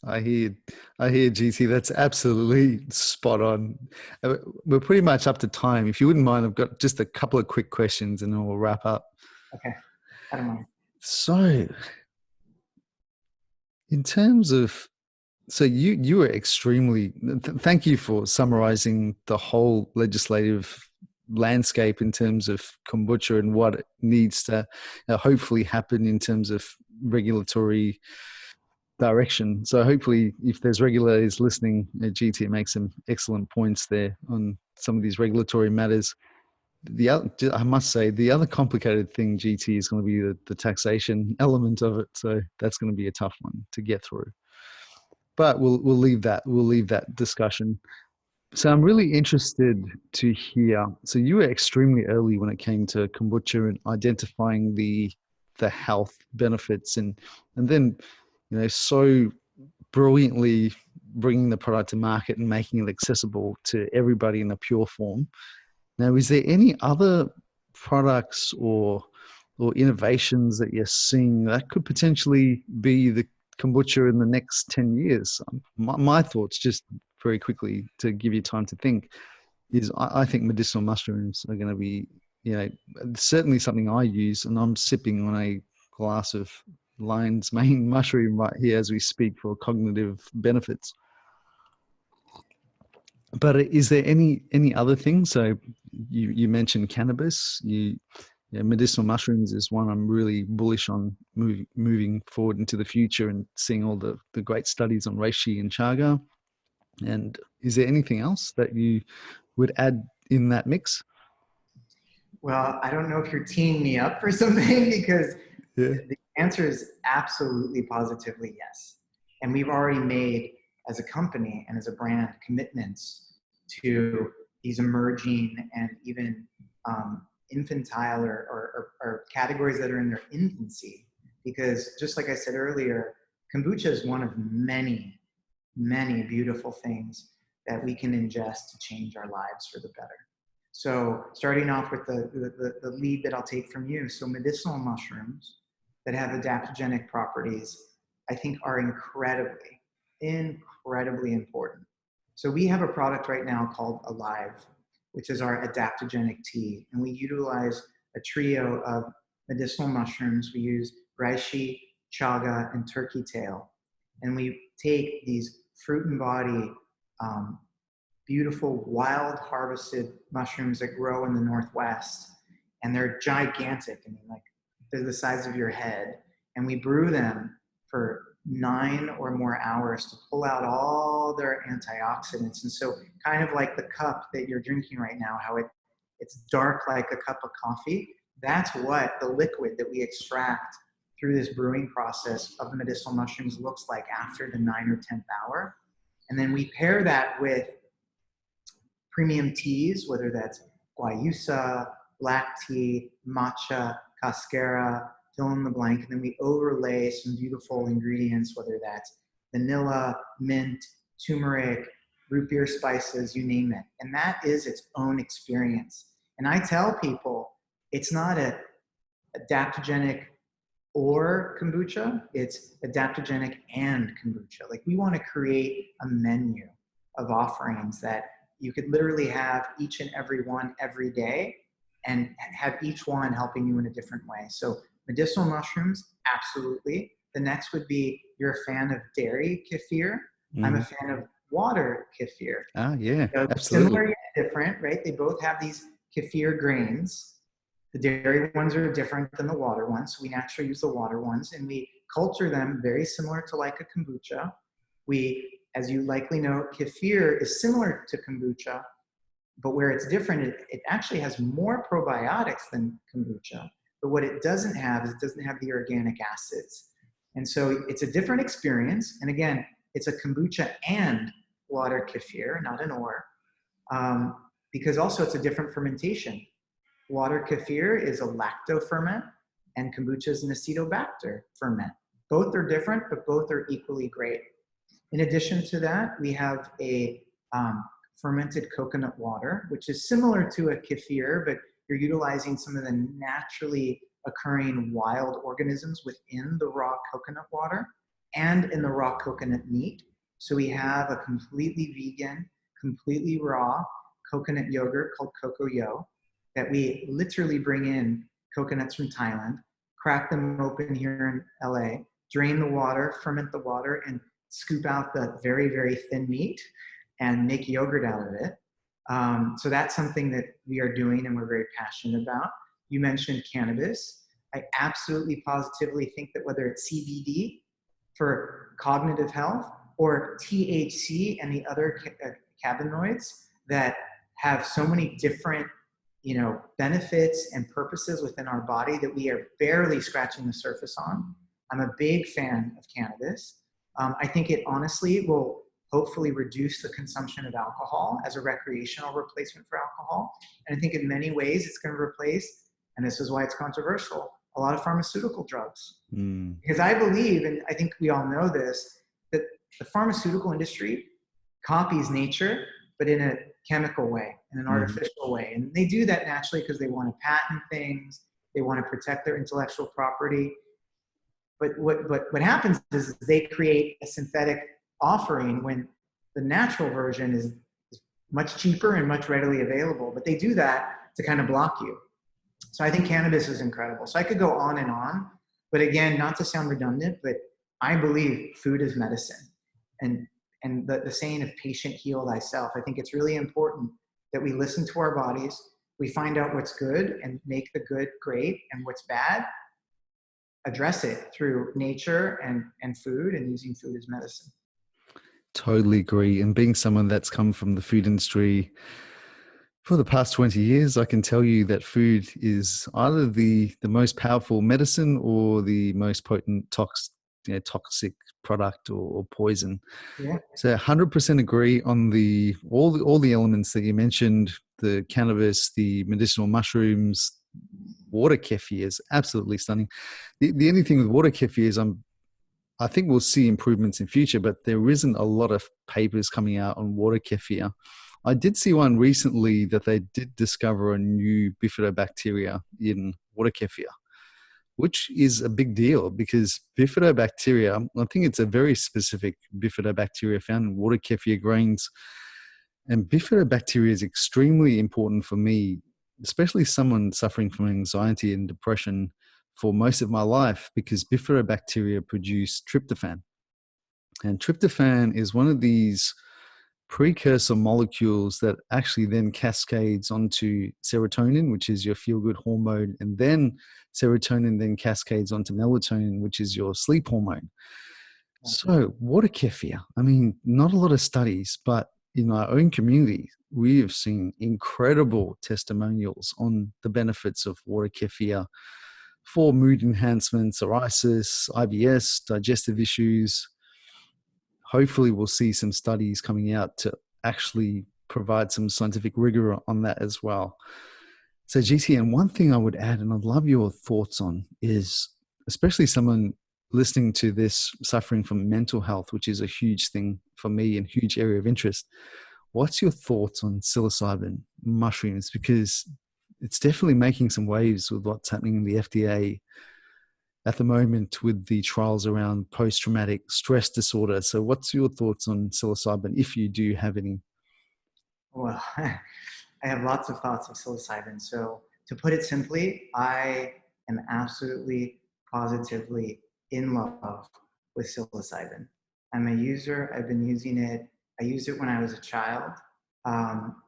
I hear, GT. That's absolutely spot on. We're pretty much up to time. If you wouldn't mind, I've got just a couple of quick questions and then we'll wrap up. Okay, I don't mind. So, in terms of, you were extremely, thank you for summarizing the whole legislative landscape in terms of kombucha and what it needs to hopefully happen in terms of regulatory direction. So hopefully if there's regulators listening, GT makes some excellent points there on some of these regulatory matters. I must say, the other complicated thing, GT, is going to be the taxation element of it. So that's going to be a tough one to get through. But we'll leave that. We'll leave that discussion. So I'm really interested to hear. So you were extremely early when it came to kombucha and identifying the health benefits, and then so brilliantly bringing the product to market and making it accessible to everybody in a pure form. Now, is there any other products or innovations that you're seeing that could potentially be the kombucha in the next 10 years? My thoughts, just very quickly to give you time to think, is I think medicinal mushrooms are going to be, certainly something I use, and I'm sipping on a glass of lion's mane mushroom right here as we speak for cognitive benefits. But is there any other things? So you mentioned cannabis. Yeah, medicinal mushrooms is one I'm really bullish on moving forward into the future and seeing all the great studies on reishi and chaga. And is there anything else that you would add in that mix? Well, I don't know if you're teeing me up for something because Yeah. the answer is absolutely positively yes. And we've already made, as a company and as a brand, commitments to these emerging and even infantile or categories that are in their infancy. Because just like I said earlier, kombucha is one of many, many beautiful things that we can ingest to change our lives for the better. So starting off with the lead that I'll take from you. So medicinal mushrooms that have adaptogenic properties, I think are incredibly, incredibly important. So we have a product right now called Alive, which is our adaptogenic tea. And we utilize a trio of medicinal mushrooms. We use reishi, chaga, and turkey tail. And we take these fruit and body beautiful wild harvested mushrooms that grow in the Northwest. And they're gigantic. I mean, like they're the size of your head. And we brew them for 9 or more hours to pull out all their antioxidants. And so kind of like the cup that you're drinking right now, how it's dark like a cup of coffee, that's what the liquid that we extract through this brewing process of the medicinal mushrooms looks like after the 9 or 10th hour. And then we pair that with premium teas, whether that's guayusa, black tea, matcha, cascara, fill in the blank, and then we overlay some beautiful ingredients, whether that's vanilla, mint, turmeric, root beer spices, you name it. And that is its own experience. And I tell people, it's not a adaptogenic or kombucha, it's adaptogenic and kombucha. Like we want to create a menu of offerings that you could literally have each and every one every day and have each one helping you in a different way. So medicinal mushrooms, absolutely. The next would be, you're a fan of dairy kefir. I'm a fan of water kefir. Ah, yeah, So absolutely. similar yet different, right? They both have these kefir grains. The dairy ones are different than the water ones. So we naturally use the water ones and we culture them very similar to like a kombucha. We, as you likely know, kefir is similar to kombucha, but where it's different, it actually has more probiotics than kombucha. But what it doesn't have is it doesn't have the organic acids. And so it's a different experience. And again, it's a kombucha and water kefir, not an or, because also it's a different fermentation. Water kefir is a lacto ferment and kombucha is an acetobacter ferment. Both are different, but both are equally great. In addition to that, we have a fermented coconut water, which is similar to a kefir, but you're utilizing some of the naturally occurring wild organisms within the raw coconut water and in the raw coconut meat. So we have a completely vegan, completely raw coconut yogurt called Coco Yo that we literally bring in coconuts from Thailand, crack them open here in LA, drain the water, ferment the water, and scoop out the very, very thin meat and make yogurt out of it. So that's something that we are doing and we're very passionate about. You mentioned cannabis. I absolutely positively think that whether it's CBD for cognitive health or THC and the other cannabinoids that have so many different benefits and purposes within our body that we are barely scratching the surface on. I'm a big fan of cannabis. I think it honestly will hopefully reduce the consumption of alcohol as a recreational replacement for alcohol. And I think in many ways it's going to replace, and this is why it's controversial, a lot of pharmaceutical drugs. Because I believe, and I think we all know this, that the pharmaceutical industry copies nature, but in a chemical way, in an artificial way. And they do that naturally because they want to patent things, they want to protect their intellectual property. But what happens is they create a synthetic offering when the natural version is much cheaper and much readily available. But they do that to kind of block you. So I think cannabis is incredible. So I could go on, but again, not to sound redundant, but I believe food is medicine. And the saying of patient heal thyself, I think it's really important that we listen to our bodies, We find out what's good and make the good great, and what's bad, address it through nature and food, and using food as medicine. Totally agree. And being someone that's come from the food industry for the past 20 years, I can tell you that food is either the most powerful medicine or the most potent toxic product or poison. Yeah. So 100% agree on all the elements that you mentioned, the cannabis, the medicinal mushrooms, water kefir is absolutely stunning. The only thing with water kefir is I think we'll see improvements in future, but there isn't a lot of papers coming out on water kefir. I did see one recently that they did discover a new bifidobacteria in water kefir, which is a big deal because bifidobacteria, I think it's a very specific bifidobacteria found in water kefir grains. And bifidobacteria is extremely important for me, especially someone suffering from anxiety and depression for most of my life, because bifidobacteria produce tryptophan. And tryptophan is one of these precursor molecules that actually then cascades onto serotonin, which is your feel-good hormone, and then serotonin then cascades onto melatonin, which is your sleep hormone. So water kefir, I mean, not a lot of studies, but in our own community, we have seen incredible testimonials on the benefits of water kefir for mood enhancement, psoriasis, IBS, digestive issues. Hopefully we'll see some studies coming out to actually provide some scientific rigor on that as well. So GT, and one thing I would add, and I'd love your thoughts on, is especially someone listening to this suffering from mental health, which is a huge thing for me and huge area of interest. What's your thoughts on psilocybin mushrooms? Because it's definitely making some waves with what's happening in the FDA at the moment with the trials around post-traumatic stress disorder. So what's your thoughts on psilocybin, if you do have any? Well, I have lots of thoughts of psilocybin. So to put it simply, I am absolutely, positively in love with psilocybin. I'm a user. I've been using it. I used it when I was a child.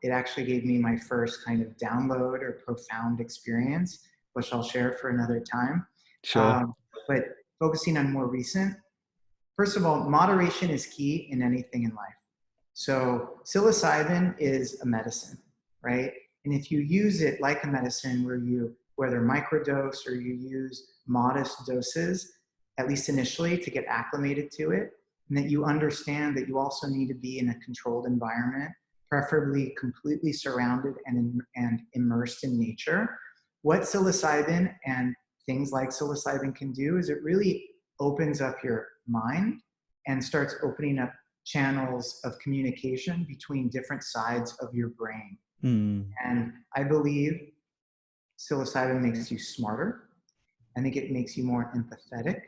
It actually gave me my first kind of download or profound experience, which I'll share for another time. Sure. But focusing on more recent, first of all, moderation is key in anything in life. So psilocybin is a medicine, right? And if you use it like a medicine whether microdose or you use modest doses, at least initially to get acclimated to it, and that you understand that you also need to be in a controlled environment, preferably completely surrounded and immersed in nature. What psilocybin and things like psilocybin can do is it really opens up your mind and starts opening up channels of communication between different sides of your brain. And I believe psilocybin makes you smarter. I think it makes you more empathetic.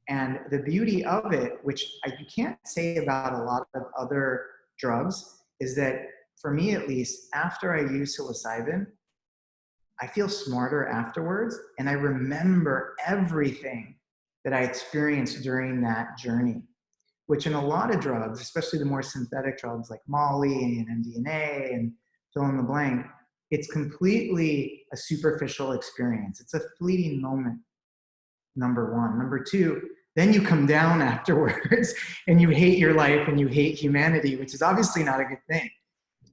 And the beauty of it, which you can't say about a lot of other drugs, is that for me at least, after I use psilocybin, I feel smarter afterwards, and I remember everything that I experienced during that journey, which in a lot of drugs, especially the more synthetic drugs like Molly and MDMA and fill in the blank, it's completely a superficial experience. It's a fleeting moment, number one. Number two, then you come down afterwards and you hate your life and you hate humanity, which is obviously not a good thing.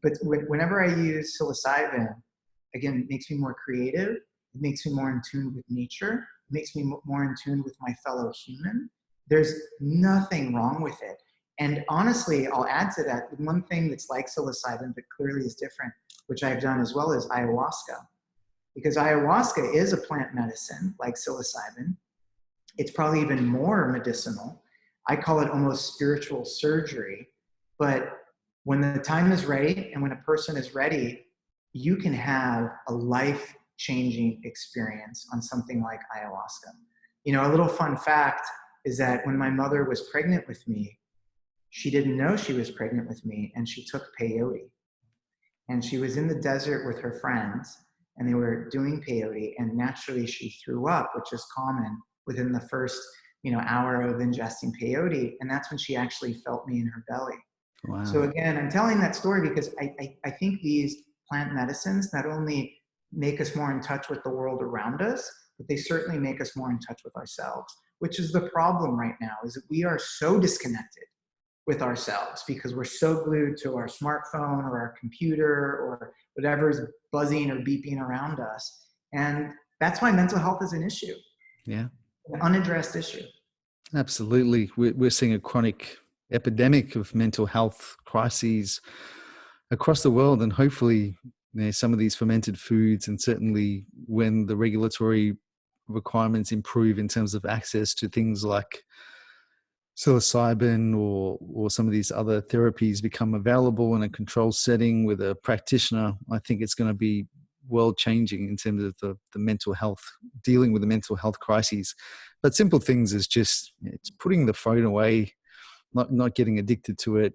But whenever I use psilocybin, again, it makes me more creative. It makes me more in tune with nature. It makes me more in tune with my fellow human. There's nothing wrong with it. And honestly, I'll add to that, one thing that's like psilocybin, but clearly is different, which I've done as well, is ayahuasca. Because ayahuasca is a plant medicine like psilocybin. It's probably even more medicinal. I call it almost spiritual surgery. But when the time is right and when a person is ready, you can have a life-changing experience on something like ayahuasca. You know, a little fun fact is that when my mother was pregnant with me, she didn't know she was pregnant with me, and she took peyote. And she was in the desert with her friends, and they were doing peyote, and naturally she threw up, which is common within the first hour of ingesting peyote, and that's when she actually felt me in her belly. Wow. So again, I'm telling that story because I think these plant medicines not only make us more in touch with the world around us, but they certainly make us more in touch with ourselves, which is the problem right now, is that we are so disconnected with ourselves because we're so glued to our smartphone or our computer or whatever is buzzing or beeping around us. And that's why mental health is an issue. Yeah. An unaddressed issue. Absolutely. We're seeing a chronic epidemic of mental health crises across the world, and hopefully, some of these fermented foods, and certainly when the regulatory requirements improve in terms of access to things like psilocybin or some of these other therapies become available in a controlled setting with a practitioner, I think it's going to be world changing in terms of the mental health, dealing with the mental health crises. But simple things is just, it's putting the phone away, not getting addicted to it,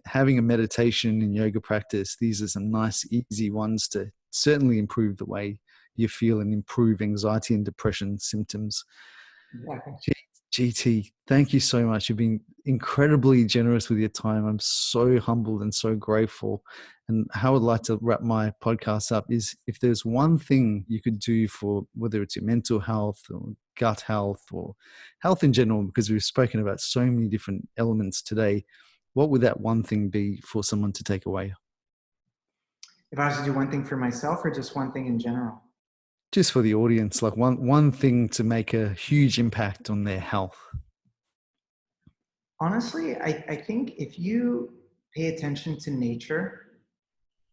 having a meditation and yoga practice. These are some nice, easy ones to certainly improve the way you feel and improve anxiety and depression symptoms. Exactly. GT, thank you so much. You've been incredibly generous with your time. I'm so humbled and so grateful. And how I'd like to wrap my podcast up is, if there's one thing you could do for whether it's your mental health or gut health or health in general, because we've spoken about so many different elements today, what would that one thing be for someone to take away? If I was to do one thing for myself or just one thing in general? Just for the audience, like one thing to make a huge impact on their health. Honestly, I think if you pay attention to nature,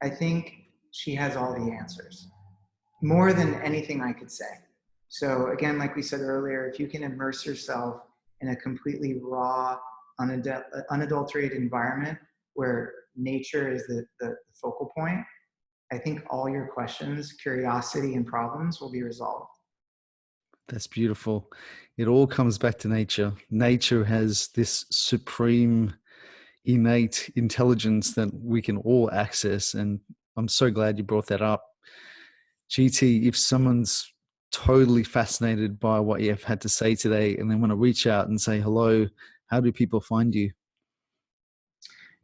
I think she has all the answers, more than anything I could say. So again, like we said earlier, if you can immerse yourself in a completely raw, unadulterated environment where nature is the focal point, I think all your questions, curiosity, and problems will be resolved. That's beautiful. It all comes back to nature. Nature has this supreme, innate intelligence that we can all access. And I'm so glad you brought that up. GT, if someone's totally fascinated by what you've had to say today and they want to reach out and say hello, how do people find you?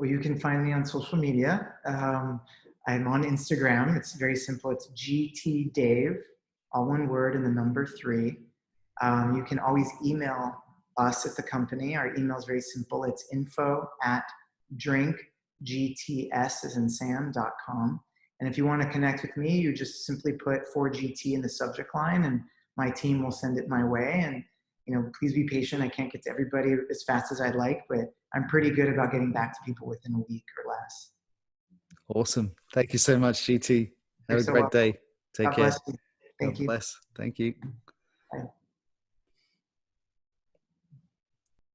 Well, you can find me on social media. I'm on Instagram. It's very simple. It's GT Dave, all one word and the number 3. You can always email us at the company. Our email is very simple. It's info@drinkgts as in Sam.com. And if you want to connect with me, you just simply put 4GT in the subject line and my team will send it my way. And please be patient. I can't get to everybody as fast as I'd like, but I'm pretty good about getting back to people within a week or less. Awesome. Thank you so much, GT. Have You're a so great welcome. day. Take God care. bless you. Thank God you. bless. Thank you.